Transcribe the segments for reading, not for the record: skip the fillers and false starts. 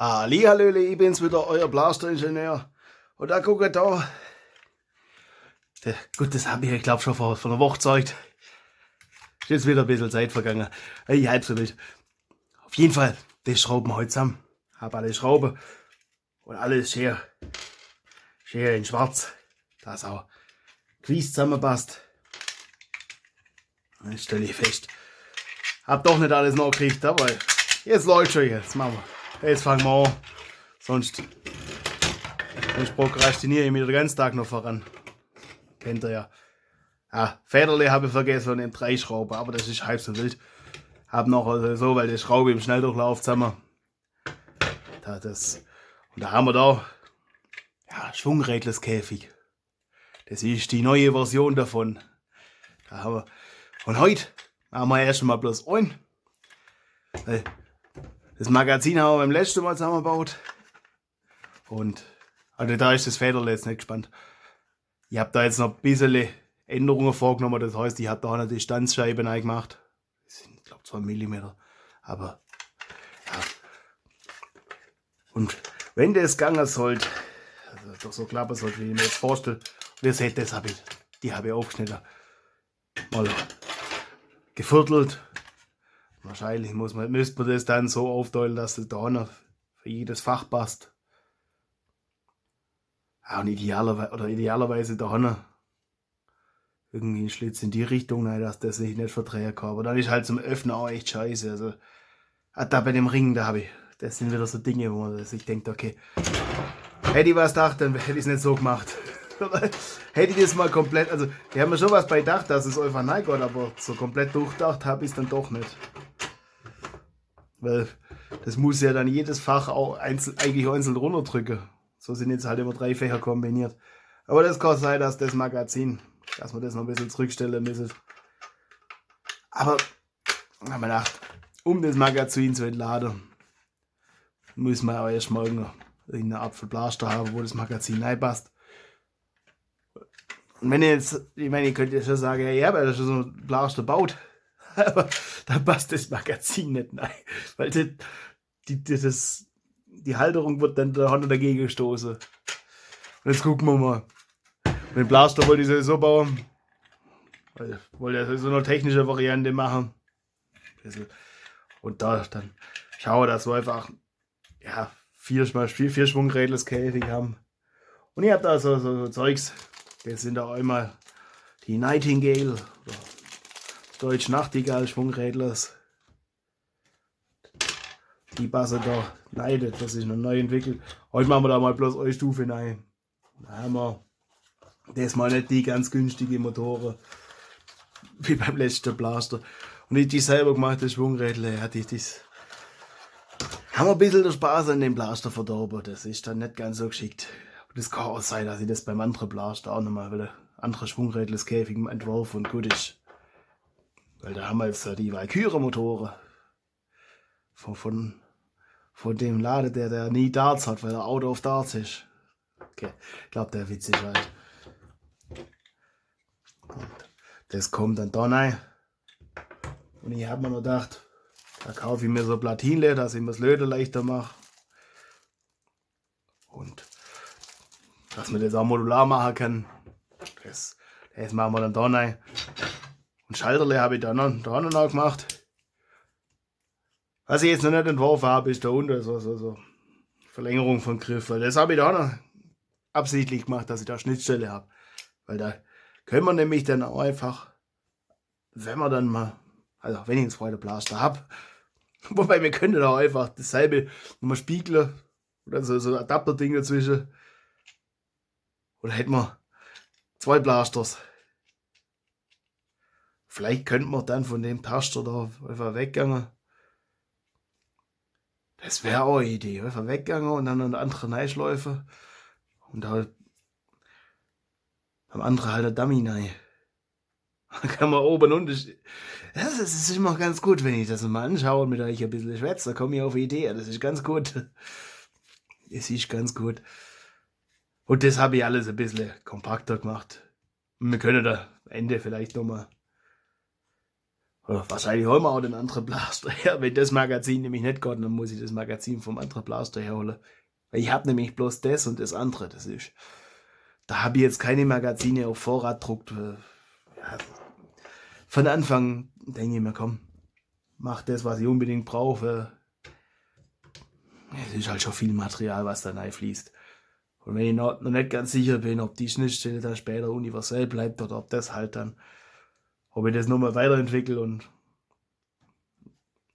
Hallihallöle, ich bin's wieder, euer Blasteringenieur. Und da guckt da. Gut, das habe ich glaube schon vor einer Woche gezeigt. Ist jetzt wieder ein bisschen Zeit vergangen. Ich halb so nicht. Auf jeden Fall, das schrauben wir heute zusammen. Hab alle Schrauben und alles schön in schwarz. Das auch Quies zusammenpasst. Jetzt stelle ich fest. Hab doch nicht alles noch gekriegt, aber jetzt läuft schon. Jetzt machen wir. Jetzt fangen wir an. Sonst prokrastiniere ich mich den ganzen Tag noch voran. Kennt ihr ja. Ja, Federle habe ich vergessen und 3 Schrauben, aber das ist halb so wild. Hab noch so, weil die Schraube im Schnelldurchlauf zusammen. Und da haben wir da Schwungrädleskäfig. Das ist die neue Version davon. Da haben wir. Und heute machen wir erst mal bloß ein. Das Magazin haben wir beim letzten Mal zusammengebaut. Und also da ist das Federle jetzt nicht gespannt. Ich habe da jetzt noch ein bisschen Änderungen vorgenommen. Das heißt, ich habe da eine Distanzscheibe reingemacht. Das sind, ich glaube, 2 mm. Aber ja. Und wenn das gegangen sollte, also doch so klappen sollte, wie ich mir das vorstelle, und ihr seht, die habe ich aufgeschnitten. Mal geviertelt. Wahrscheinlich müsste man das dann so aufteilen, dass das da noch für jedes Fach passt. Ja, und idealerweise da noch irgendwie ein Schlitz in die Richtung, dass das sich nicht verdrehen kann. Aber dann ist halt zum Öffnen auch echt scheiße. Also, da bei dem Ring, das sind wieder so Dinge, wo man sich denkt, okay, hätte ich was gedacht, dann hätte ich es nicht so gemacht. Hätte ich das mal komplett, also, ich habe mir schon was bei gedacht, dass es einfach nein geht, aber so komplett durchdacht habe ich es dann doch nicht. Weil das muss ja dann jedes Fach auch eigentlich einzeln runterdrücken. So sind jetzt halt immer 3 Fächer kombiniert. Aber das kann sein, dass das Magazin, dass wir das noch ein bisschen zurückstellen müssen. Aber, wenn man gedacht, um das Magazin zu entladen, müssen wir auch erst mal irgendeinen Apfelblaster haben, wo das Magazin reinpasst. Und wenn ihr könnt ja schon sagen, ja, weil das schon so ein Blaster baut. Aber dann passt das Magazin nicht rein. Weil die Halterung wird dann der Hand dagegen gestoßen. Und jetzt gucken wir mal. Und den Blaster wollte ich sowieso bauen. Weil ich wollte ja so eine technische Variante machen. Und da dann schaue, dass wir einfach 4 Schwungrädleskäfig haben. Und ich habe da so Zeugs. Das sind da einmal die Nightingale. Deutsch Nachtigall Schwungrädlers. Die passen da leidet, das ist noch neu entwickelt. Heute machen wir da mal bloß eine Stufe rein. Da haben wir das mal nicht die ganz günstige Motoren wie beim letzten Blaster. Und ich die selber gemachte Schwungrädler, haben wir ein bisschen den Spaß an dem Blaster verdorben. Das ist dann nicht ganz so geschickt. Aber das kann auch sein, dass ich das beim anderen Blaster auch nochmal will. Andere Schwungrädleskäfig entworfen und gut ist. Weil da haben wir jetzt die Valkyrie-Motoren von dem Laden, der nie Darts hat, weil er out of Darts ist. Okay, ich glaube, der Witz ist halt. Und das kommt dann da rein. Und ich habe mir noch gedacht, da kaufe ich mir so Platinle, dass ich mir das Löten leichter mache. Und dass man das auch modular machen kann. Das machen wir dann da rein. Und Schalterle habe ich da noch gemacht. Was ich jetzt noch nicht entworfen habe, ist da unten so Verlängerung von Griff. Weil das habe ich da noch absichtlich gemacht, dass ich da Schnittstelle habe. Weil da können wir nämlich dann auch einfach, wenn wir dann mal, also wenn ich einen zweiten Blaster habe, wobei wir können da auch einfach dasselbe nochmal spiegeln oder so Adapter-Ding dazwischen. Oder hätten wir 2 Blasters. Vielleicht könnten wir dann von dem Taster da einfach weggegangen. Das wäre auch eine Idee. Einfach weggegangen und dann einen anderen reinschleifen. Und da am anderen halt ein Dummy rein. Dann kann man oben und unten. Das ist immer ganz gut, wenn ich das mal anschaue und mit euch ein bisschen schwätze. Da komme ich auf eine Idee. Das ist ganz gut. Es ist ganz gut. Und das habe ich alles ein bisschen kompakter gemacht. Und wir können da am Ende vielleicht nochmal Oder wahrscheinlich holen wir auch den anderen Blaster her. Wenn das Magazin nämlich nicht geht, dann muss ich das Magazin vom anderen Blaster herholen. Weil ich habe nämlich bloß das und das andere. Das ist. Da habe ich jetzt keine Magazine auf Vorrat gedruckt. Ja, von Anfang denke ich mir, komm, mach das, was ich unbedingt brauche. Es ist halt schon viel Material, was da reinfließt. Und wenn ich noch nicht ganz sicher bin, ob die Schnittstelle dann später universell bleibt oder ob das halt dann, ob ich das nochmal weiterentwickle und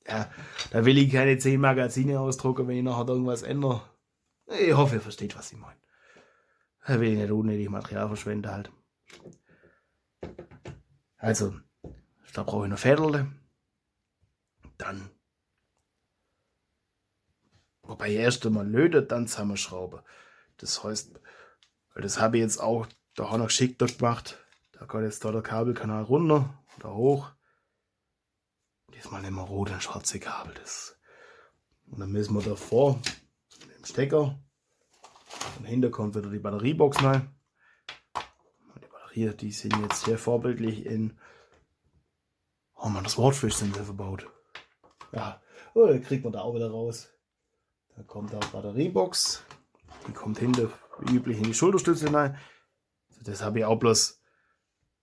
ja, da will ich keine 10 Magazine ausdrucken, wenn ich nachher irgendwas ändere. Ich hoffe, ihr versteht, was ich meine. Da will ich nicht unnötig Material verschwenden halt. Also, da brauche ich noch Federle. Dann, wobei erst einmal löten, dann zusammenschrauben. Das heißt, das habe ich jetzt auch da noch geschickter gemacht. Da geht jetzt da der Kabelkanal runter oder hoch. Diesmal nehmen wir rote und schwarze Kabel. Und dann müssen wir davor mit dem Stecker. Von hinten kommt wieder die Batteriebox rein. Die Batterien, die sind jetzt hier vorbildlich in. Oh man, das Wortfisch sind wir verbaut. Ja, oh, dann kriegt man da auch wieder raus. Da kommt auch Batteriebox. Die kommt hinten wie üblich in die Schulterstütze rein. Also das habe ich auch bloß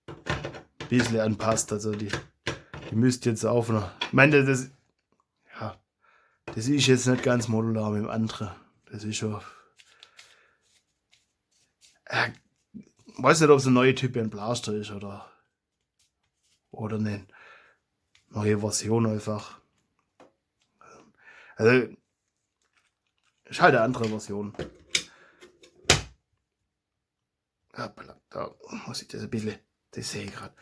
ein bisschen anpasst. Also die müsst jetzt auf noch. Ich meine, das ist jetzt nicht ganz modular mit dem anderen. Das ist schon. Ich weiß nicht, ob es ein neuer Typ ein Blaster ist oder eine neue Version einfach. Also, ist halt eine andere Version. Da muss ich das ein bisschen, das sehe ich gerade.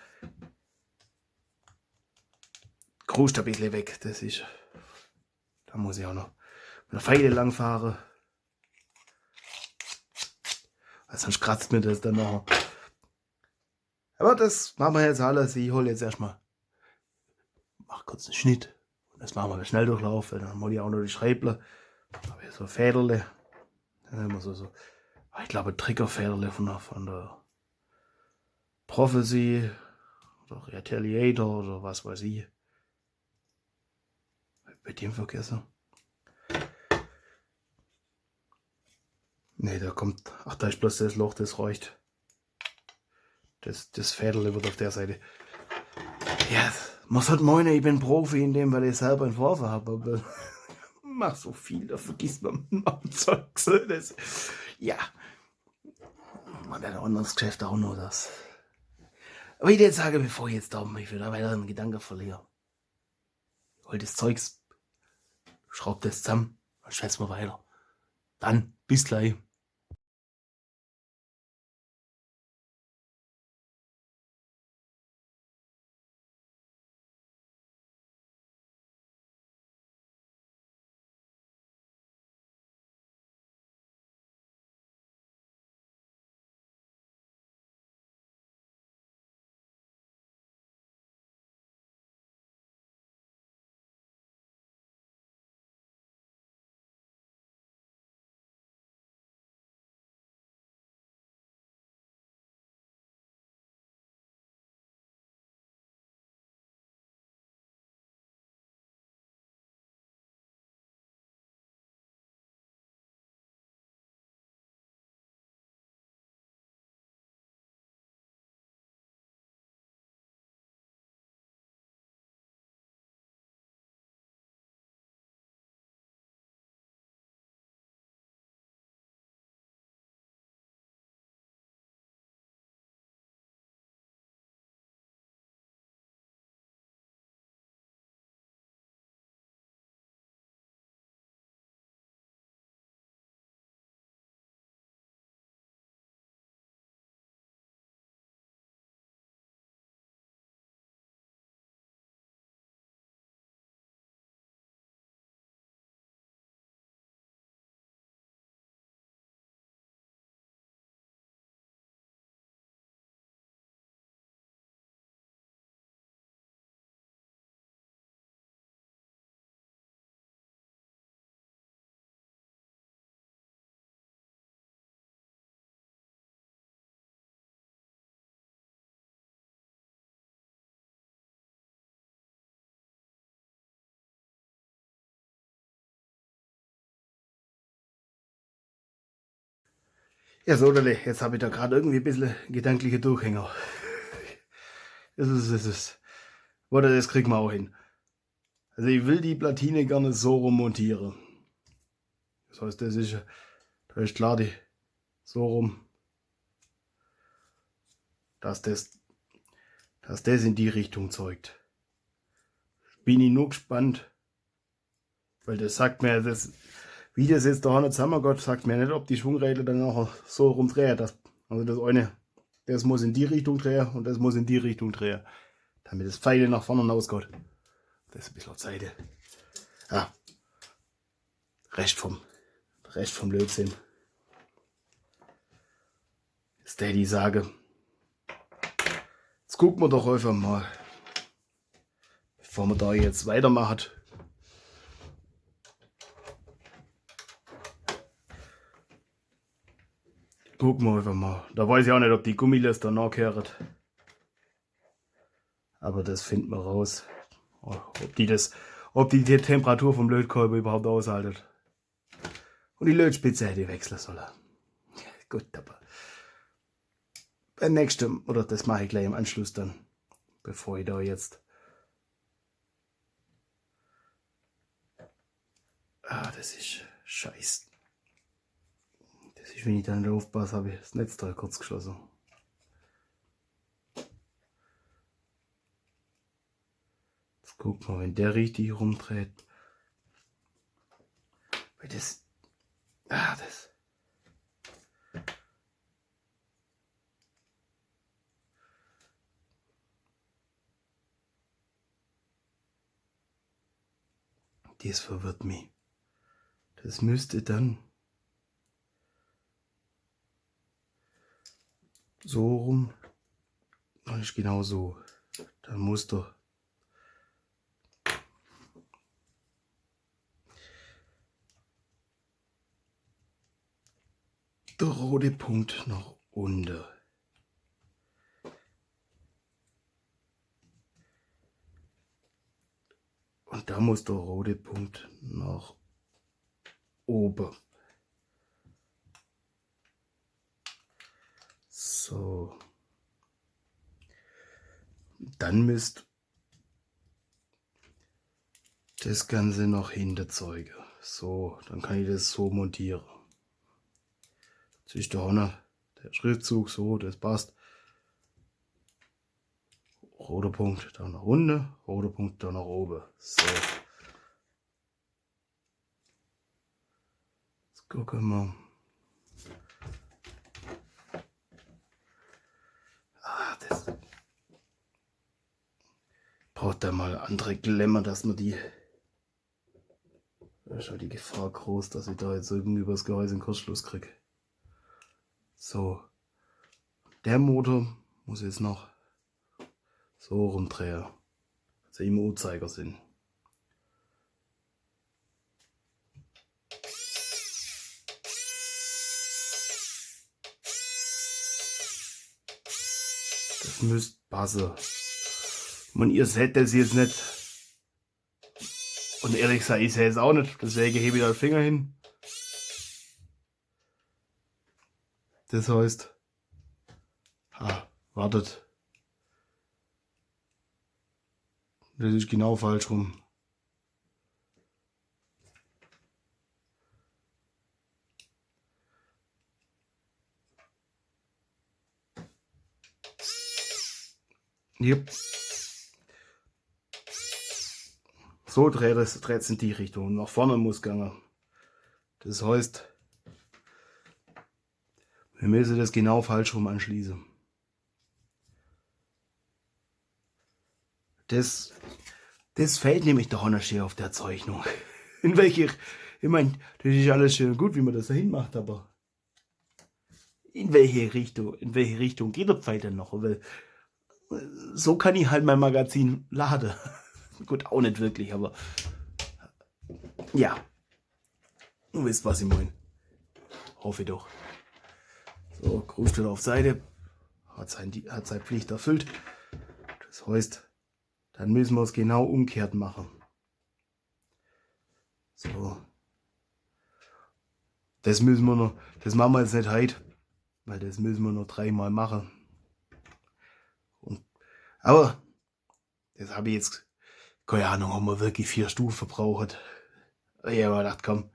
Kruscht ein bisschen weg, das ist. Da muss ich auch noch mit der Pfeile lang fahren. Weil sonst kratzt mir das dann noch. Aber das machen wir jetzt alles. Ich hole jetzt erstmal. Mach kurz einen Schnitt. Und das machen wir mit Schnelldurchlauf. Dann hole ich auch noch die Schräubler. Da habe ich so Federle. Dann haben wir so ich glaube, Triggerfederle von der Prophecy oder Retaliator oder was weiß ich. Bei dem vergessen. Ne, da kommt. Ach, da ist bloß das Loch, das reicht. Das Federle wird auf der Seite. Ja, man sollte meinen, ich bin Profi in dem, weil ich selber entworfen habe. Aber mach so viel, da vergisst man Zeugs. Ja. Man hat ein anderes Geschäft auch nur das. Aber ich jetzt sage, bevor ich jetzt da mich wieder weiteren Gedanken verliere. Hol das Zeugs, schraubt das zusammen, dann schwätzen wir weiter. Dann, bis gleich. Ja, so, jetzt habe ich da gerade irgendwie ein bisschen gedankliche Durchhänger. Das ist. Oder das kriegen wir auch hin. Also ich will die Platine gerne so rum montieren. Das heißt, da ist klar, die so rum, dass das in die Richtung zeugt. Bin ich nur gespannt, weil das sagt mir, wie das jetzt da nicht zusammengeht, sagt mir nicht, ob die Schwungräder dann nachher so rumdrehen. Also das eine, das muss in die Richtung drehen und das muss in die Richtung drehen, damit das Pfeile nach vorne rausgeht. Das ist ein bisschen auf Seite. Ja, Rest vom Blödsinn. Steady sage. Jetzt gucken wir doch einfach mal, bevor wir da jetzt weitermachen. Gucken wir einfach mal. Da weiß ich auch nicht, ob die Gummilester nachkehren. Aber das finden wir raus. Ob die Temperatur vom Lötkolben überhaupt aushalten. Und die Lötspitze hätte ich wechseln sollen. Gut, aber beim nächsten, oder das mache ich gleich im Anschluss dann, bevor ich da jetzt. Das ist scheiße. Das ist, wenn ich dann nicht aufpasse, habe ich das Netzteil kurz geschlossen. Jetzt guck mal, wenn der richtig rumdreht. Weil das. Das verwirrt mich. Das müsste dann so rum. Und nicht genau so. Dann muss der rote Punkt nach unten. Und da muss der rote Punkt nach oben. So. Dann müsste das Ganze noch hinterzeugen. So, dann kann ich das so montieren. Jetzt ist der Schriftzug so, das passt. Roter Punkt da nach unten, roter Punkt da nach oben. So. Jetzt gucken wir. Das braucht da mal andere Klemmer, dass man die. Da ist halt die Gefahr groß, dass ich da jetzt irgendwie übers Gehäuse einen Kurzschluss kriege. So. Der Motor muss jetzt noch so rumdrehen. Also im Uhrzeigersinn. Das müsste passen. Und ihr seht das jetzt nicht. Und ehrlich gesagt, ich sehe es auch nicht. Deswegen hebe ich da den Finger hin. Das heißt, wartet. Das ist genau falsch rum. Yep. So dreht es in die Richtung. Nach vorne muss gehen. Das heißt, wir müssen das genau falsch rum anschließen. Das fehlt nämlich doch noch schön auf der Zeichnung. Ich meine, das ist alles schön gut, wie man das dahin macht, aber in welche Richtung geht der Pfeil denn noch? Weil so kann ich halt mein Magazin laden. Gut, auch nicht wirklich, aber ja. Du wisst, was ich meine. Hoffe ich doch. So, Grußstelle auf Seite. Hat seine Pflicht erfüllt. Das heißt, dann müssen wir es genau umgekehrt machen. So. Das machen wir jetzt nicht heute. weil das müssen wir nur 3-mal machen. Aber das habe ich jetzt, keine Ahnung, ob wir wirklich 4 Stufen brauchen. Ich habe gedacht, komm,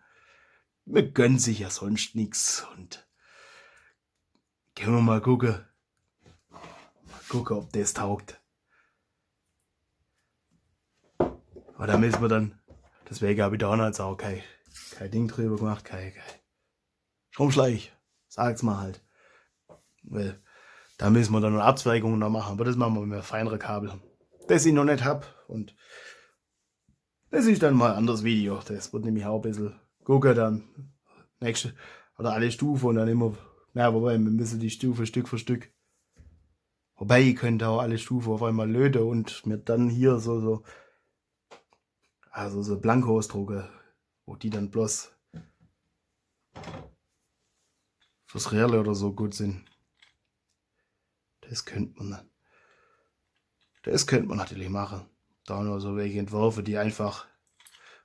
wir gönnen sich ja sonst nichts und können wir mal gucken, ob das taugt. Aber da müssen wir dann, deswegen habe ich da jetzt auch kein Ding drüber gemacht, kein Stromschleich, sag's mal halt. Weil da müssen wir dann noch Abzweigungen noch machen, aber das machen wir mit feineren Kabel. Das ich noch nicht habe und das ist dann mal ein anderes Video. Das wird nämlich auch ein bisschen gucken dann. Nächste oder alle Stufen und dann immer, na wobei, wir müssen die Stufe Stück für Stück. Wobei, ich könnte auch alle Stufen auf einmal löten und mir dann hier so Blankos drucken, wo die dann bloß fürs Reale oder so gut sind. Das könnte man natürlich machen. Da nur so welche Entwürfe, die einfach,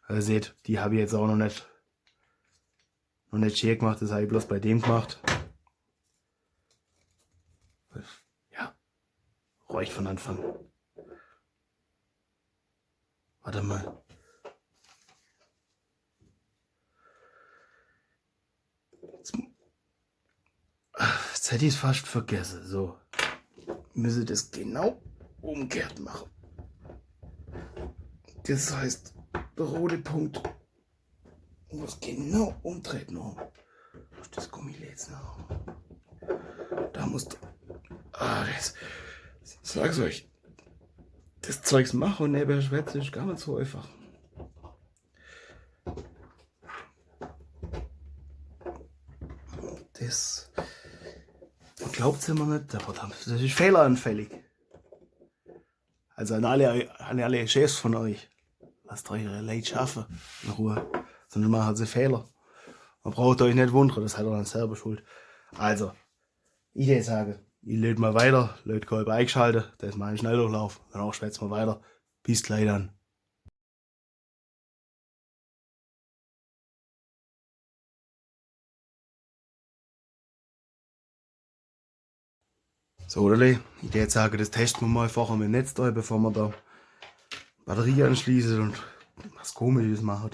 ihr seht, die habe ich jetzt auch noch nicht schön gemacht, das habe ich bloß bei dem gemacht. Ja, reicht von Anfang. Warte mal. Jetzt hätte ich es fast vergessen. So, müsse das genau umgekehrt machen. Das heißt, der rote Punkt muss genau umdrehen. Das Gummi jetzt noch. Da muss. Das. Sag's euch. Das Zeugs machen und nebenher schwätzen ist gar nicht so einfach. Das. Glaubt es immer nicht, aber das ist fehleranfällig. Also an alle Chefs von euch. Lasst eure Leute schaffen. In Ruhe. Sonst machen sie Fehler. Man braucht euch nicht wundern, das hat er dann selber schuld. Also, ich würde sagen, ich lädt mal weiter, Lötkolben eingeschaltet, das ist mein Schnelldurchlauf, danach schwätzen wir weiter. Bis gleich dann. So, oder? Ich würde jetzt sagen, das testen wir mal vorher mit dem Netzteil, bevor wir da Batterie anschließen und was Komisches machen.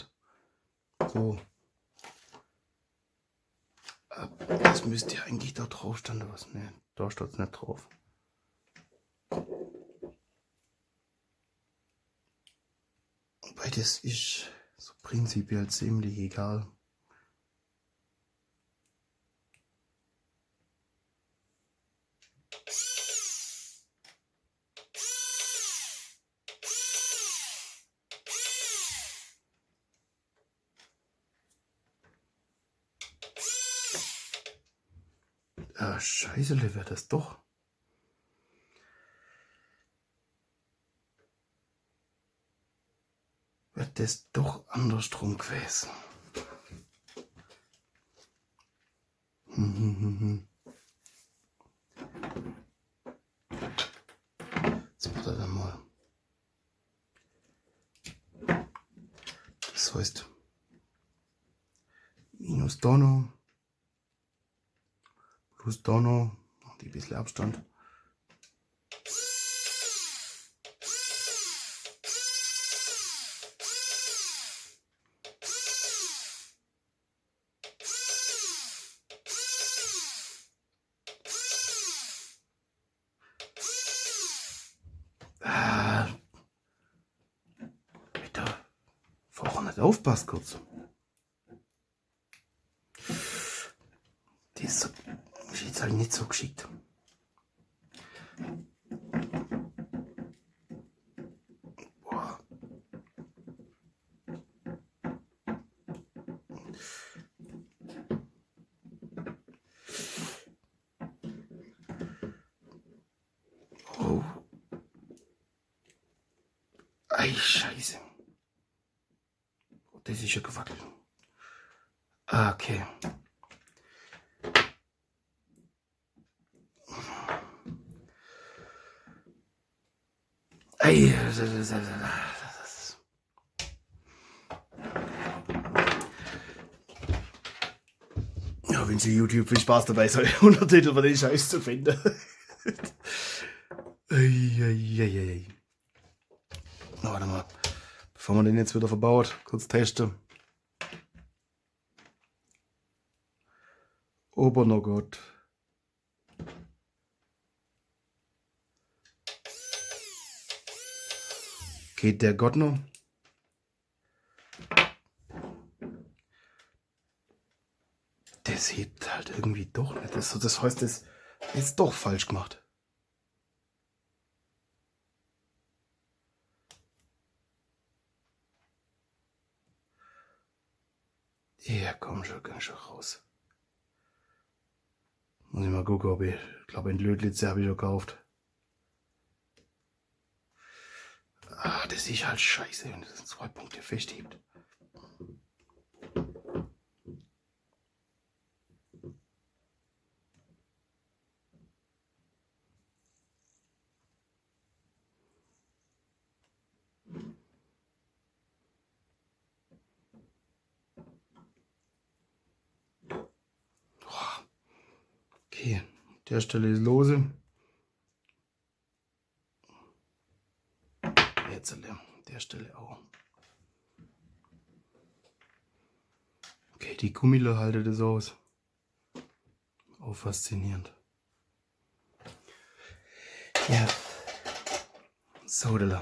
So. Das müsste ja eigentlich da drauf stehen, was? Ne, da steht es nicht drauf. Weil das ist so prinzipiell ziemlich egal. Ah, Scheiße, wäre das doch. Wird das doch andersrum gewesen. Jetzt macht er dann mal. Das heißt, minus Donno, plus Donno, noch ein bisschen Abstand. Nicht aufpasst kurz. Das ist jetzt halt nicht so geschickt. Boah. Oh. Ei, Scheiße. Das ist ja gewackelt. Okay. Ei, Ja, wenn sie YouTube viel Spaß dabei soll, Untertitel für den Scheiß zu finden. Eieieiei. Na, warte mal. Bevor man den jetzt wieder verbaut, kurz testen. Aber noch Gott. Geht der Gott noch? Das hebt halt irgendwie doch nicht. Das heißt, das ist doch falsch gemacht. Ja, komm schon raus. Muss ich mal gucken, ob ich glaube, ein Lötlitze habe ich schon gekauft. Ah, das ist halt scheiße, wenn das 2 Punkte festhebt. Okay, der Stelle ist lose. Jetzt an der Stelle auch. Okay, die Gummile haltet es aus. Auch faszinierend. Ja. So, da.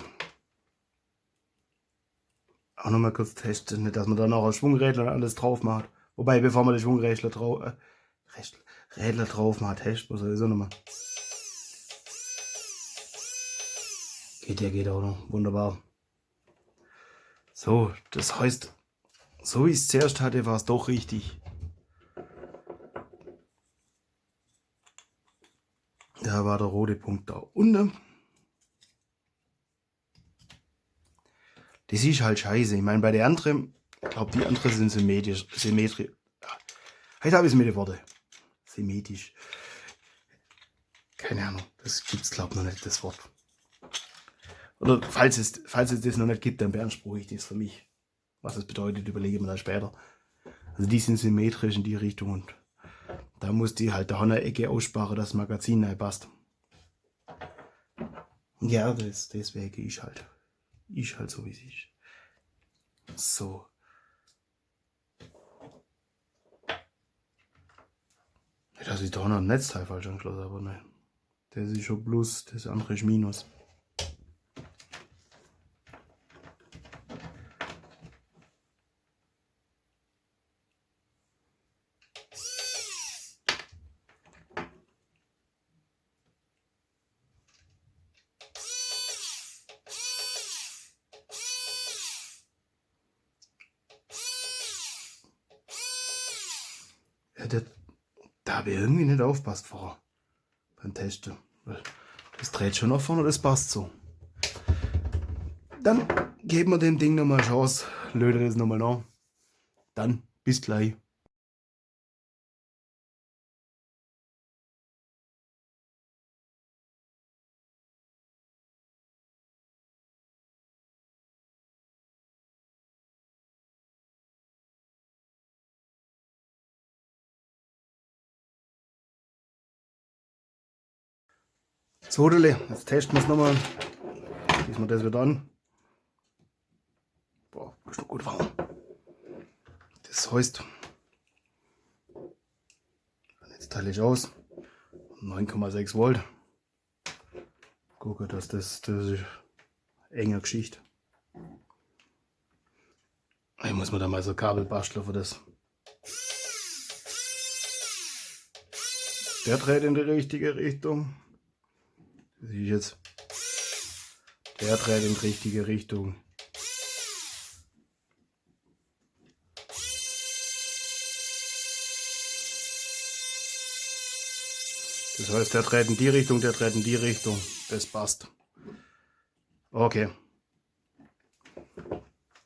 Auch nochmal kurz testen, nicht, dass man dann auch ein Schwungrädler und alles drauf macht. Wobei, bevor man die Schwungrädler drauf, Rädler drauf macht, testen wir sowieso nochmal. Geht auch noch. Wunderbar. So, das heißt, so wie ich es zuerst hatte, war es doch richtig. Da war der rote Punkt da unten. Das ist halt scheiße. Ich meine, bei der anderen, ich glaube, die anderen sind symmetrisch. Heute habe ich es mit den Worten. Symmetrisch. Keine Ahnung, das gibt es, glaube ich, noch nicht, das Wort. Oder falls es das noch nicht gibt, dann beanspruche ich das für mich. Was das bedeutet, überlege ich mir dann später. Also die sind symmetrisch in die Richtung und da muss die halt da eine Ecke aussparen, dass das Magazin nicht passt. Ja, deswegen ist halt so, wie es ist. So. Dass ich da noch ein Netzteil falsch angeschlossen habe, aber nein. Das ist schon Plus, das andere ist Minus. Ja, da habe ich irgendwie nicht aufgepasst vorher beim Testen. Das dreht schon nach vorne, das passt so. Dann geben wir dem Ding nochmal eine Chance, löte es nochmal nach. Dann bis gleich. So, jetzt testen wir es nochmal. Schließen wir das wieder an. Boah, ist noch gut warm. Das heißt, jetzt teile ich aus. 9,6 Volt. Gucke, dass das ist eine enge Geschichte. Ich muss mir da mal so Kabel basteln für das. Der dreht in die richtige Richtung. Das ist jetzt. Der dreht in die richtige Richtung. Das heißt, der dreht in die Richtung, der dreht in die Richtung. Das passt. Okay.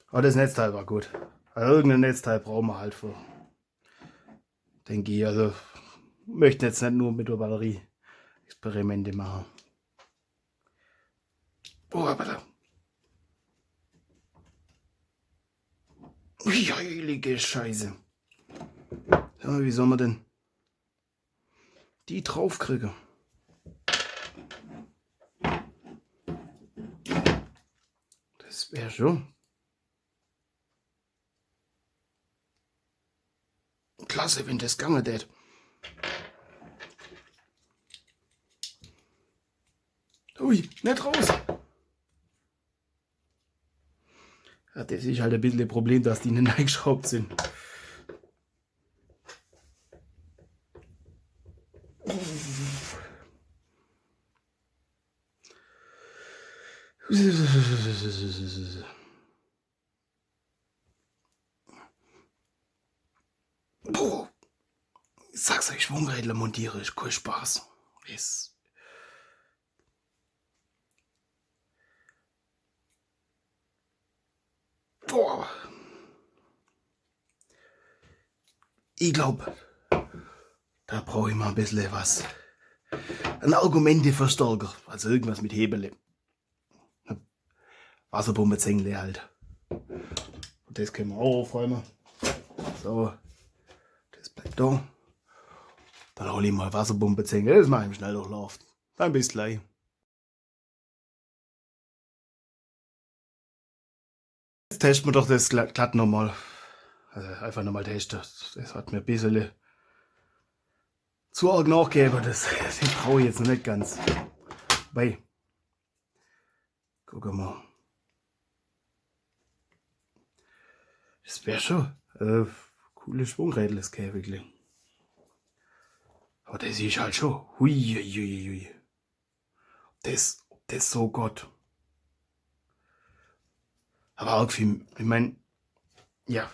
Aber das Netzteil war gut. Also irgendein Netzteil brauchen wir halt für. Denke ich, also möchten jetzt nicht nur mit der Batterie Experimente machen. Oh, aber da. Ui, heilige Scheiße. So, Wie soll man denn die draufkriegen? Das wäre schon klasse, wenn das gegangen hätte. Ui, nicht raus! Ja, das ist halt ein bisschen ein Problem, dass die nicht eingeschraubt sind. Boah, ich sag's euch, Schwungrädler montiere ist kein Spaß. Boah. Ich glaube, da brauche ich mal ein bisschen was. Ein Argumenteverstärker, also irgendwas mit Hebele. Wasserpumpenzängle halt. Und das können wir auch aufräumen. So, das bleibt da. Dann hole ich mal Wasserpumpenzängle, das mache ich im Schnelldurchlauf. Dann bis gleich. Jetzt testen wir doch das glatt nochmal. Also einfach nochmal testen. Das hat mir ein bisschen zu arg nachgegeben. Das brauche ich jetzt noch nicht ganz. Bei. Gucken wir mal. Das wäre schon coole Schwungrädel, das Käfigli. Aber das ist halt schon. Hui. Das so Gott. Aber auch viel, ich meine, ja.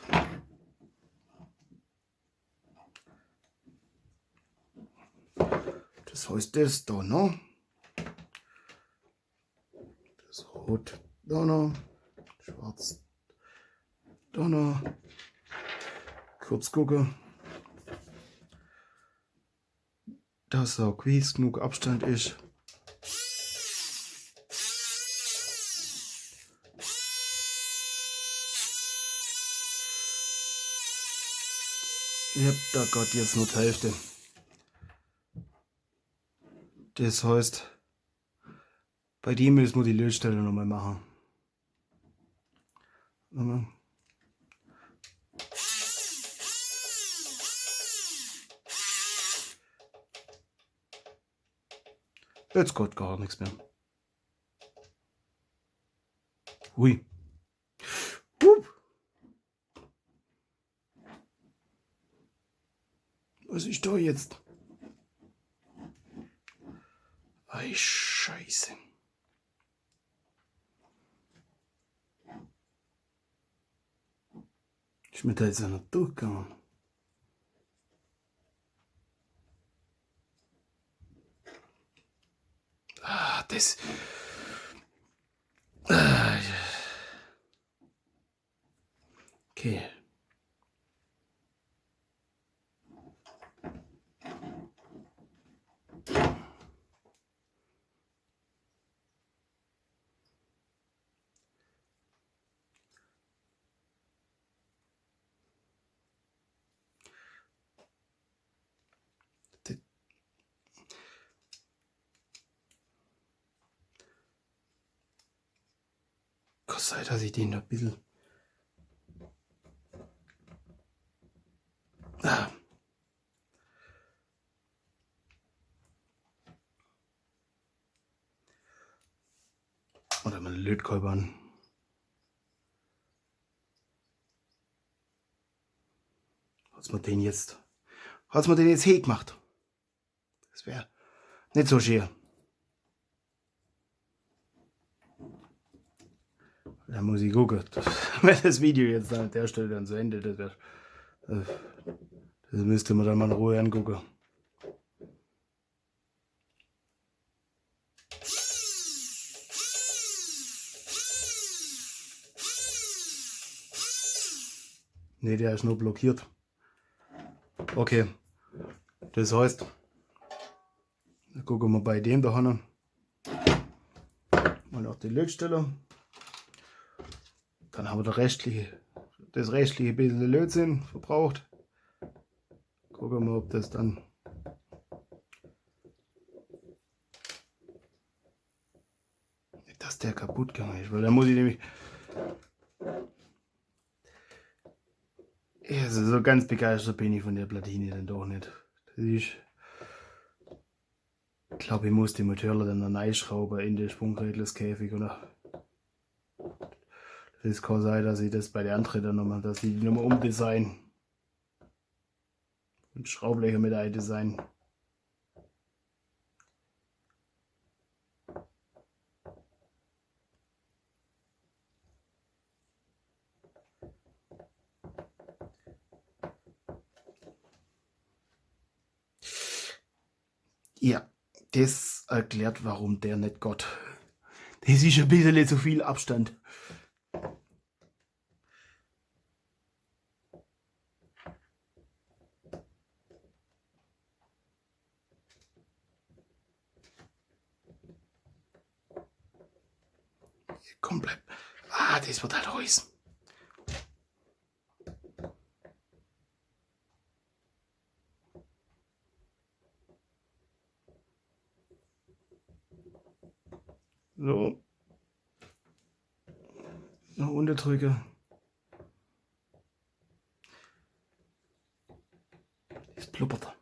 Das heißt das da noch. Das Rot da noch. Schwarz da noch. Kurz gucken. Dass auch gewiss genug Abstand ist. Ich hab da Gott jetzt nur die Hälfte. Das heißt, bei dem müssen wir die Lötstelle nochmal machen. Nochmal. Jetzt geht gar nichts mehr. Hui. Was ist da jetzt? Ei, Scheiße. Ist mir da jetzt auch noch durchgegangen? Ah, das. Okay. Gott sei Dank, dass ich den da ein bisschen. Ah. Oder mal Lötkolben an. Hat's mir den jetzt gemacht? Das wäre nicht so schön. Da muss ich gucken. Wenn das Video jetzt an der Stelle dann zu Ende, das müsste man dann mal in Ruhe angucken. Ne, der ist nur blockiert. Okay. Das heißt, dann gucken wir bei dem da hinten mal auf die Lötstelle. Dann haben wir das restliche bisschen Lötzinn verbraucht. Gucken wir mal, ob das dann... Nicht, dass der kaputt gegangen ist, weil da muss ich nämlich... Ja, also so ganz begeistert bin ich von der Platine dann doch nicht. Das ist... Ich glaube, ich muss die Motorler dann noch reinschrauben in den Sprungrädleskäfig, oder? Das kann sein, dass ich das bei der anderen dann nochmal, dass ich die nochmal umdesign. Und Schraublöcher mit eindesign. Ja, das erklärt, warum der nicht Gott. Das ist ein bisschen zu viel Abstand. Komplett. Ah, das wird halt heiß. So. Nach unten drücke. Es blubbert.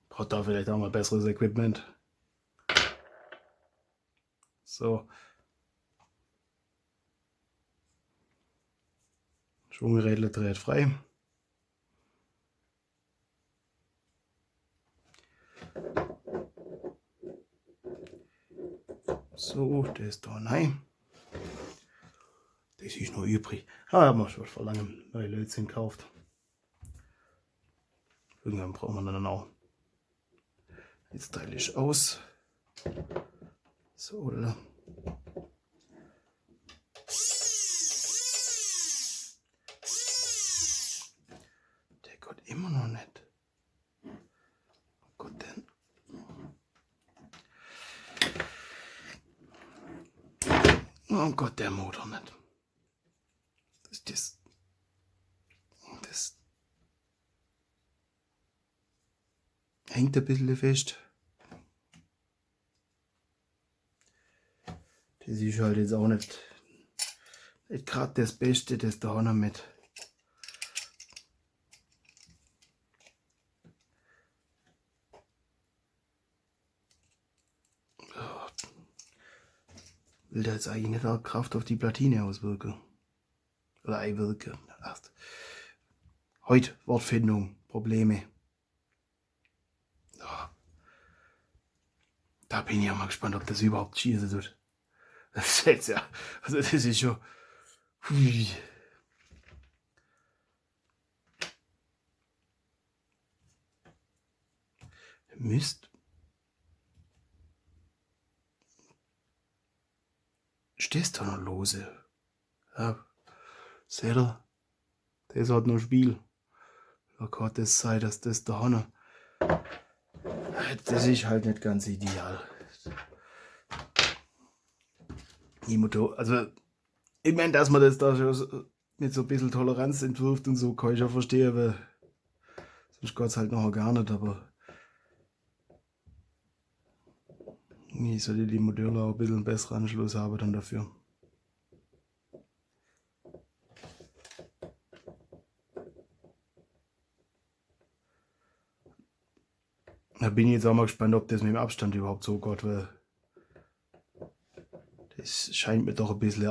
Braucht da vielleicht auch mal besseres Equipment. So. Schwungrädle dreht frei. So, das da rein. Das ist noch übrig. Ah, haben wir schon vor langem neue Lötzinn gekauft. Irgendwann brauchen wir dann auch. Jetzt teile ich aus. So, oder? Der geht immer noch nicht. Oh Gott, denn. Oh Gott, der Motor nicht. Das hängt ein bisschen fest. Das ist halt jetzt auch nicht gerade das Beste, das da noch mit. Will der jetzt eigentlich nicht auch Kraft auf die Platine auswirken? Oder einwirken? Heute Wortfindung, Probleme. Ja. Da bin ich auch mal gespannt, ob das überhaupt schießen tut. Das ist jetzt ja, also das ist schon. Hui. Mist. Stehst du noch lose? Ja. Seht ihr? Das hat noch Spiel. Da kann das sein, dass das da noch. Das ist halt nicht ganz ideal. Die Motor, also ich meine, dass man das da schon mit so ein bisschen Toleranz entwirft und so, kann ich ja verstehen, weil sonst geht es halt nachher gar nicht, aber ich sollte die Module auch ein bisschen besseren Anschluss haben dann dafür. Da bin ich jetzt auch mal gespannt, ob das mit dem Abstand überhaupt so geht, weil das scheint mir doch ein bisschen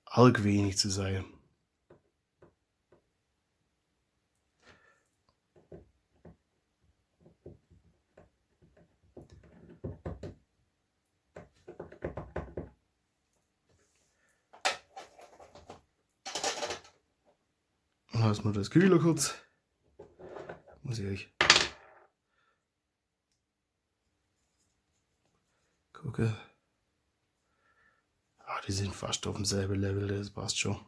arg wenig zu sein. Lassen wir das Kühler kurz. Muss ich euch gucken. Ah, die sind fast auf demselben Level, das passt schon.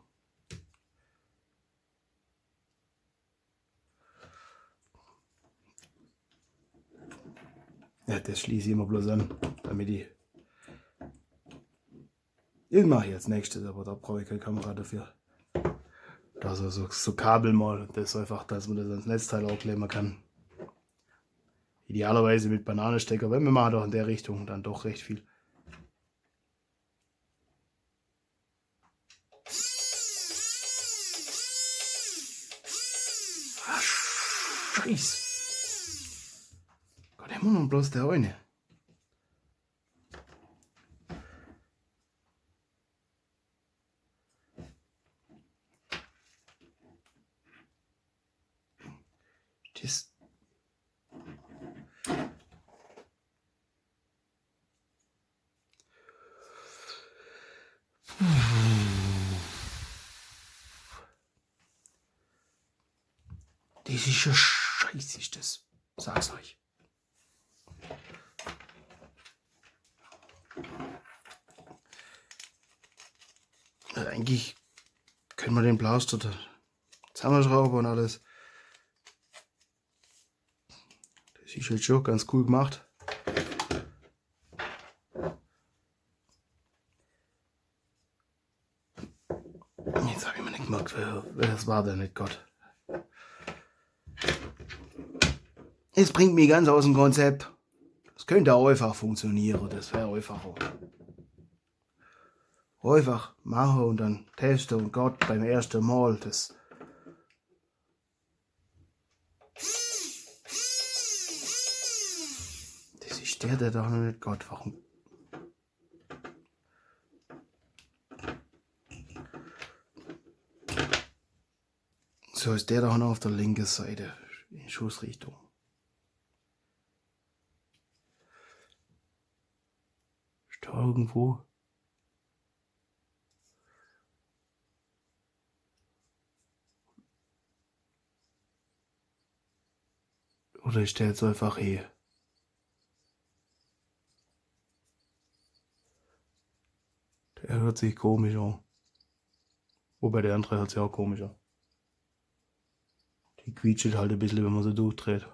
Ja, das schließe ich immer bloß an, damit ich Das mache ich als nächstes, aber da brauche ich keine Kamera dafür. Da so Kabel mal, das einfach, dass man das ans Netzteil auch klemmen kann. Idealerweise mit Bananenstecker, weil wir machen doch in der Richtung dann doch recht viel. Ah, Scheiß. Gott, immer noch bloß der eine. Das. Das ist ja scheiße, ist das. Sag's euch. Also eigentlich können wir den Blaster da zusammenschrauben und alles. Das ist halt schon ganz cool gemacht. Jetzt habe ich mir nicht gemerkt, wer das war denn nicht Gott. Es bringt mich ganz aus dem Konzept. Das könnte auch einfach funktionieren, das wäre einfacher. Einfach machen und dann testen und Gott beim ersten Mal das. Das ist der doch noch nicht Gott. Warum? So ist der doch noch auf der linken Seite in Schussrichtung. Ist da irgendwo? Oder ist der jetzt einfach hier? Der hört sich komisch an. Wobei der andere hört sich auch komisch an. Die quietscht halt ein bisschen, wenn man sie durchdreht.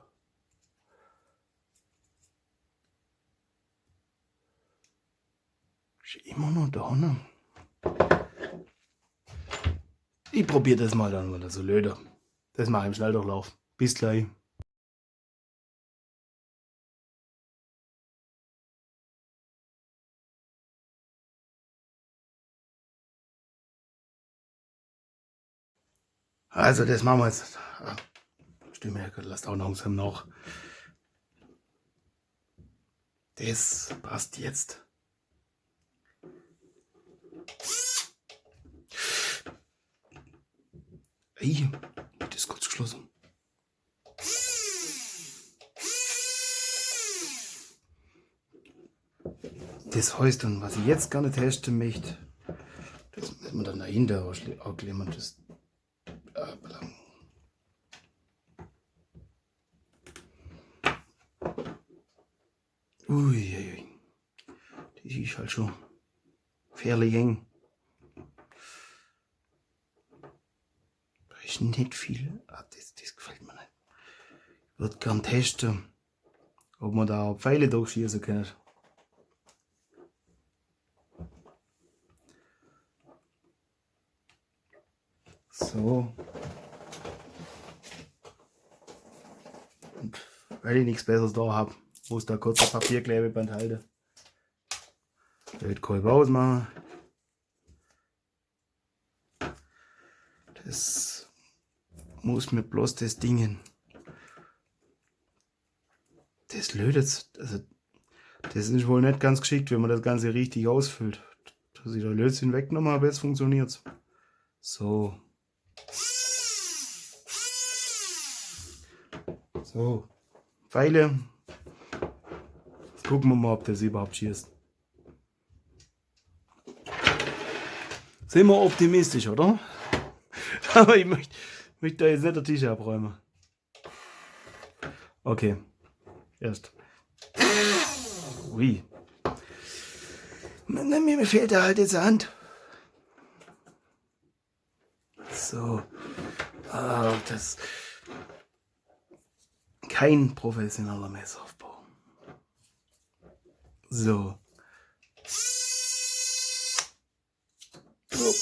Ist immer noch da, ne? Ich probiere das mal dann, weil das so löder. Das mache ich im Schnelldurchlauf. Bis gleich. Also das machen wir jetzt. Stimme, lasst auch langsam noch. Das passt jetzt. Ey, das ist kurz geschlossen. Das heißt dann, was ich jetzt gerne testen möchte, das müssen wir dann dahinter ausklemmen. Das Uiuiui. Das ist halt schon gefährlich eng. Da ist nicht viel. Das gefällt mir nicht. Ich würde gern testen, ob man da Pfeile durchschießen kann. So. Und weil ich nichts Besseres da habe, muss da kurz ein Papierklebeband halten. Das kann ich ausmachen. Das muss mir bloß das Ding. Das lötet. Also, das ist wohl nicht ganz geschickt, wenn man das Ganze richtig ausfüllt. Dass ich da Lötzinn weggenommen habe, jetzt funktioniert. So. So. Pfeile. Jetzt gucken wir mal, ob das überhaupt schießt. Sind wir optimistisch, oder? Aber ich möchte da jetzt nicht den Tisch abräumen. Okay. Erst. Ui. Mir fehlt da halt jetzt die Hand. So. Das. Kein professioneller Messaufbau. So. Oh.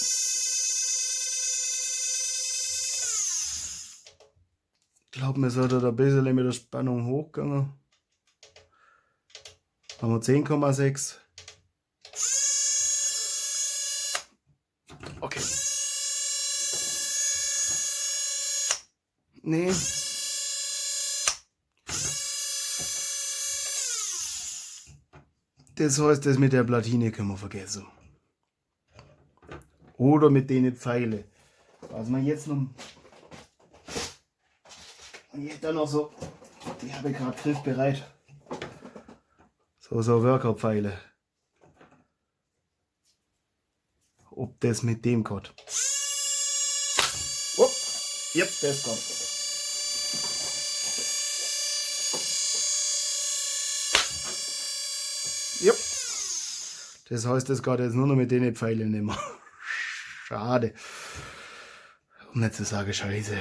Ich glaube, wir sollten ein bisschen mit der Spannung hochgehen. Haben wir 10,6. Okay. Nee. Das heißt, das mit der Platine können wir vergessen. Oder mit den Pfeilen. Was man jetzt noch. Dann noch so. Die habe ich gerade griffbereit. So Worker-Pfeile. Ob das mit dem geht. Oh, yep, das kommt. Yep. Das heißt, das geht jetzt nur noch mit den Pfeilen nicht mehr. Schade. Um nicht zu sagen, scheiße.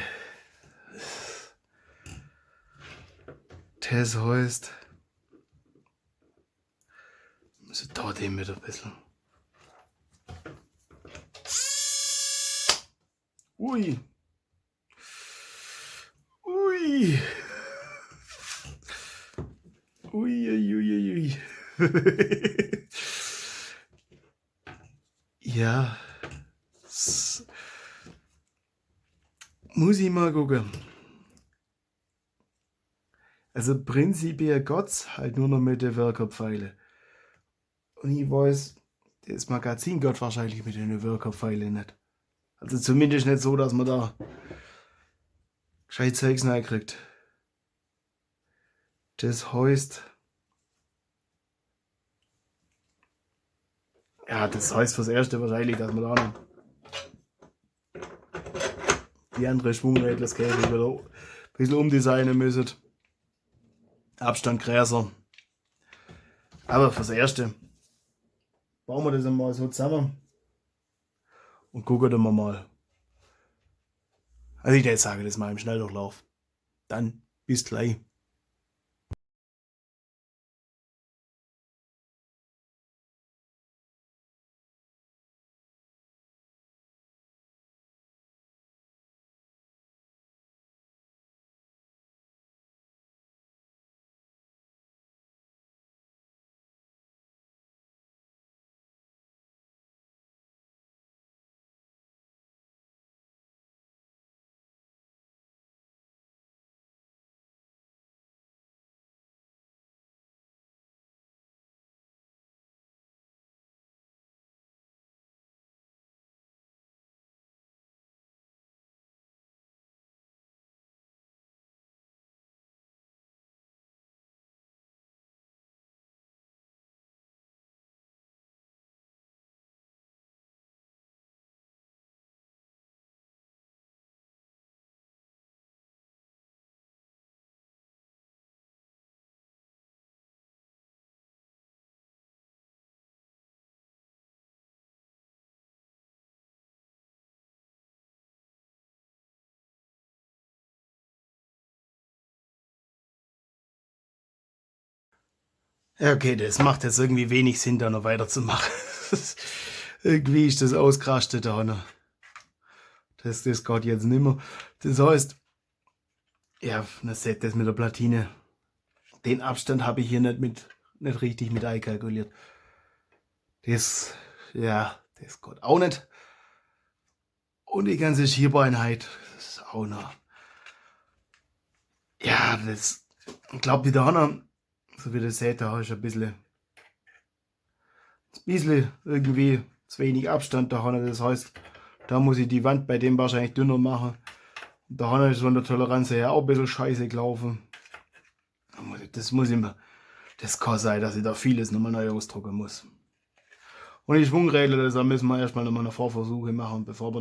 Das heißt, müssen da dem wieder ein bisschen. Ui. Ui. Ui. Ja. Muss ich mal gucken. Also prinzipiell geht's halt nur noch mit den Worker-Pfeilen. Und ich weiß, das Magazin geht wahrscheinlich mit den Worker-Pfeilen nicht. Also zumindest nicht so, dass man da gescheit Zeugs reinkriegt. Das heißt, ja, das heißt fürs Erste wahrscheinlich, dass man da noch die andere Schwungrädlerskäse wieder ein bisschen umdesignen müssen. Abstand größer. Aber fürs Erste bauen wir das einmal so zusammen und gucken dann mal. Also ich würde jetzt sagen, das mal im Schnelldurchlauf. Dann bis gleich. Ja, okay, das macht jetzt irgendwie wenig Sinn, da noch weiterzumachen. Irgendwie ist das ausgerastet da noch. Das geht jetzt nicht mehr. Das heißt, ja, das seht das mit der Platine. Den Abstand habe ich hier nicht richtig mit einkalkuliert. Das geht auch nicht. Und die ganze Schiebeinheit, das ist auch noch. Ja, ich glaube, die Hörner, so wie ihr das seht, da ist ein bisschen irgendwie zu wenig Abstand da Hörner. Das heißt, da muss ich die Wand bei dem wahrscheinlich dünner machen. Und da Hörner ist von der Toleranz her auch ein bisschen scheiße gelaufen. Das kann sein, dass ich da vieles nochmal neu ausdrucken muss. Und die Schwungräder, da müssen wir erstmal nochmal eine Vorversuche machen, bevor wir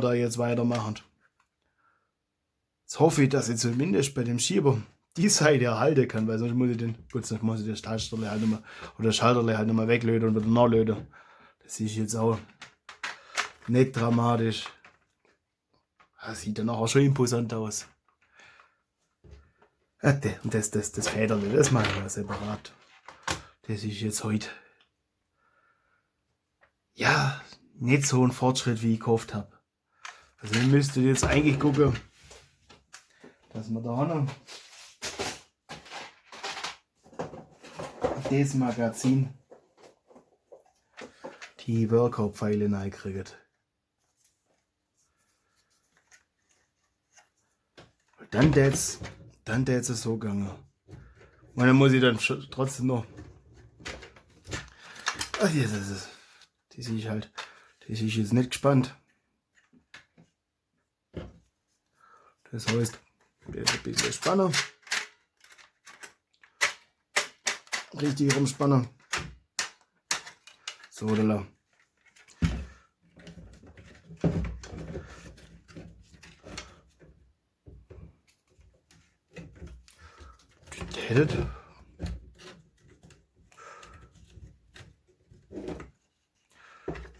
da jetzt weitermachen. Jetzt hoffe ich, dass ich zumindest bei dem Schieber die Seite erhalten kann, weil sonst muss ich das Schalterle halt nochmal, oder Schalterle halt nochmal weglöten und wieder nachlöten. Das ist jetzt auch nicht dramatisch. Das sieht dann auch schon imposant aus. Und das Federle, das machen wir separat. Das ist jetzt heute. ja, nicht so ein Fortschritt, wie ich gehofft habe. Also wir müssten jetzt eigentlich gucken, dass wir da noch das Magazin die Workout-Pfeile reinkriegen. Dann tät's es so gegangen. Und dann muss ich dann trotzdem noch. Ach, die sehe ich halt. Die sehe ich jetzt nicht gespannt. Das heißt, der ist ein bisschen Spanner. Richtig rumspannen. So, da.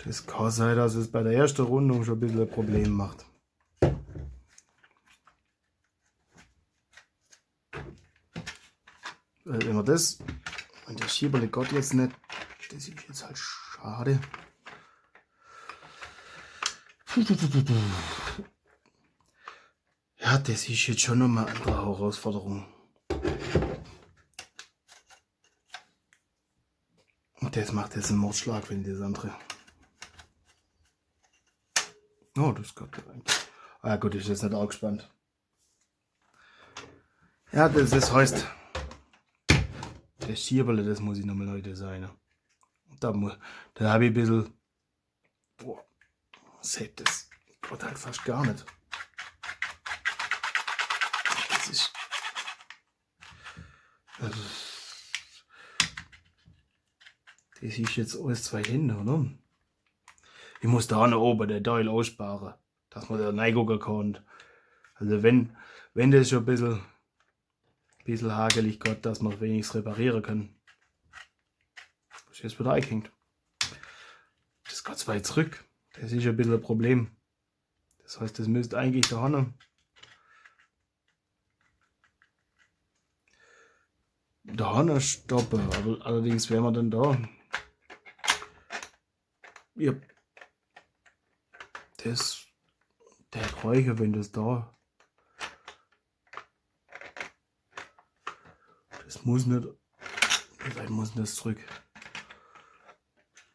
Das kann sein, dass es bei der ersten Rundung schon ein bisschen ein Problem macht. Immer das. Und der Schieberle Gott jetzt nicht. Das ist jetzt halt schade. Ja, das ist jetzt schon nochmal eine andere Herausforderung. Und das macht jetzt einen Mordschlag, wenn das andere. Oh, das geht eigentlich. Ah gut, ich bin jetzt nicht auch gespannt. Ja, das heißt, der Schieberle, das muss ich nochmal Leute sein. Da habe ich ein bisschen. Boah, seht das geht halt fast gar nicht. Das ist. Also, das ist jetzt alles 2 Hände, oder? Ich muss da noch oben den Teil aussparen, dass man da reingucken kann. Also wenn das schon ein bisschen hagelig geht, dass man wenigstens reparieren kann. Das ist jetzt wieder eingehängt. Das geht zu weit zurück. Das ist ein bisschen ein Problem. Das heißt, das müsste eigentlich da haben. Da haben stoppen. Aber allerdings wären wir dann da. Ja. Der Räucher, wenn das da. Das muss nicht. Vielleicht muss das zurück.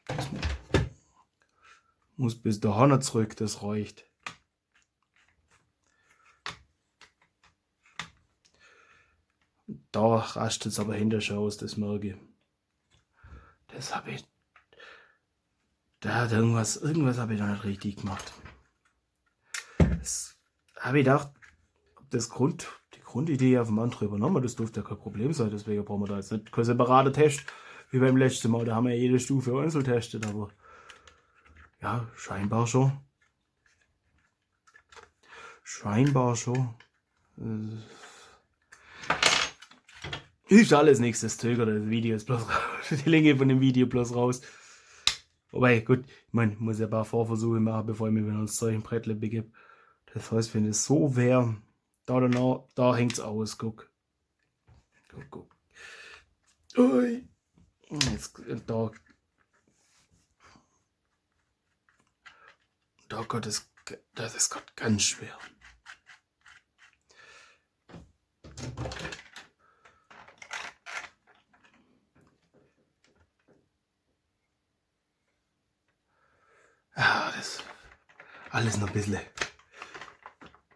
Das muss bis dahin zurück, das reicht. Da rastet es aber hinter schon aus, das merke ich. Das habe ich. Da hat irgendwas habe ich da nicht richtig gemacht. Das habe ich gedacht, ob die Grundidee auf dem anderen übernommen, das dürfte ja kein Problem sein, deswegen brauchen wir da jetzt nicht keinen separaten Test, wie beim letzten Mal, da haben wir ja jede Stufe einzeln getestet, aber ja, scheinbar schon. Hilft alles nichts, das zögert das Video ist bloß raus, die Länge von dem Video bloß raus. Wobei, gut, ich meine, ich muss ja ein paar Vorversuche machen, bevor ich mich wieder ins solchen Brettle begebe. Das heißt, wenn es so wäre, da hängt es aus, guck. Guck. Ui. Jetzt, da geht es, das ist Gott ganz schwer. Ja, das alles noch ein bisschen.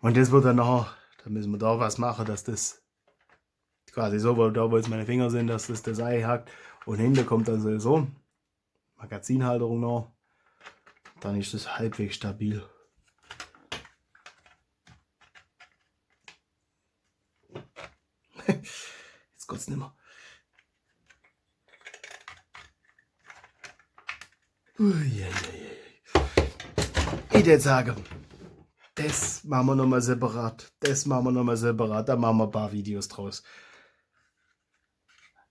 Und das wird dann noch, da müssen wir da was machen, dass das quasi so, wo jetzt meine Finger sind, dass das Ei hackt. Und hinten kommt dann sowieso Magazinhalterung noch. Dann ist das halbwegs stabil. Jetzt geht's nicht mehr. Ich würde sagen, das machen wir nochmal separat. Da machen wir ein paar Videos draus.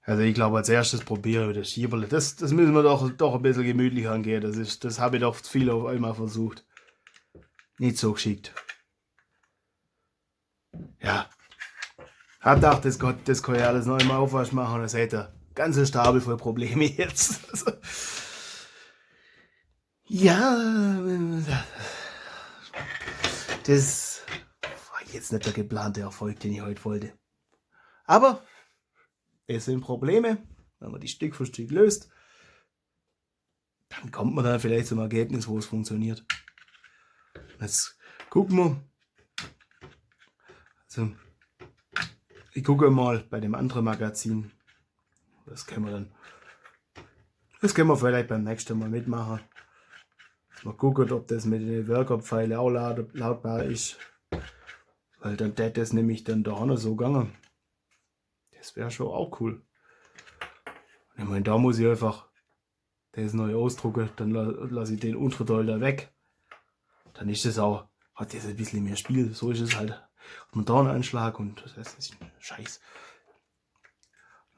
Also ich glaube, als erstes probiere ich das Schieberle. Das müssen wir doch ein bisschen gemütlich angehen. Das habe ich doch viel auf einmal versucht. Nicht so geschickt. Ja. Hab gedacht, das kann ich alles noch einmal aufwasch machen und das hätte ganze Stapel voll Probleme jetzt. Ja, das war jetzt nicht der geplante Erfolg, den ich heute wollte. Aber es sind Probleme, wenn man die Stück für Stück löst, dann kommt man dann vielleicht zum Ergebnis, wo es funktioniert. Jetzt gucken wir. Also, ich gucke mal bei dem anderen Magazin. Das können wir vielleicht beim nächsten Mal mitmachen. Mal gucken, ob das mit den Worker-Pfeilen auch lautbar ist. Weil dann hätte das nämlich dann da noch so gegangen. Das wäre schon auch cool. Ich meine, da muss ich einfach das neu ausdrucken, dann lasse ich den unteren Teil da weg. Dann ist das auch, hat das ein bisschen mehr Spiel. So ist es halt. Hat man da einen Anschlag und das ist scheiß.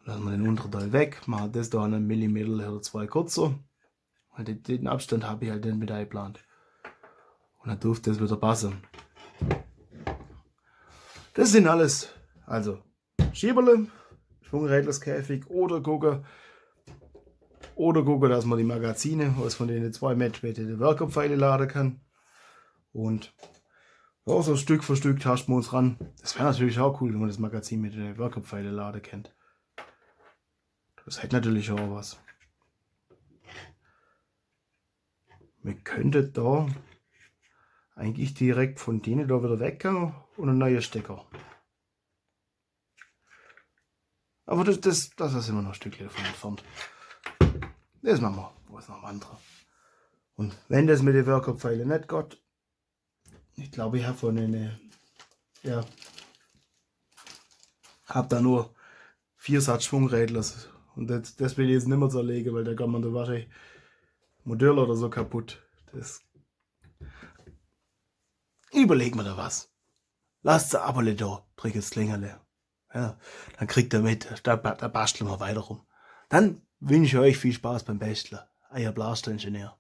Lassen wir den unteren Teil weg, machen das da einen Millimeter oder 2 kürzer. Und den Abstand habe ich halt dann mit eingeplant. Und dann dürfte das wieder passen. Das sind alles, also Schieberle, Schwungrädlerskäfig oder gucken, dass man die Magazine aus von den 2 mit die Workerpfeile laden kann. Und ja, so Stück für Stück tasten wir uns ran. Das wäre natürlich auch cool, wenn man das Magazin mit den Workerpfeile laden kennt. Das hätte natürlich auch was. Wir könnten da eigentlich direkt von denen da wieder weggehen und einen neuen Stecker. Aber das sind wir noch ein Stückchen davon entfernt. Das machen wir. Wo ist noch ein anderer? Und wenn das mit den Workerpfeilen nicht geht, ich glaube, ich habe von eine, ja, habe da nur 4 Satz Schwungrädler und das will ich jetzt nicht mehr zerlegen, weil da kann man da wahrscheinlich Modell oder so kaputt. Das überlegen wir da was. Lasst sie aber da, drück das Klingerle. Ja, dann kriegt ihr mit, da basteln wir weiter rum. Dann wünsche ich euch viel Spaß beim Basteln. Euer Blaster-Ingenieur.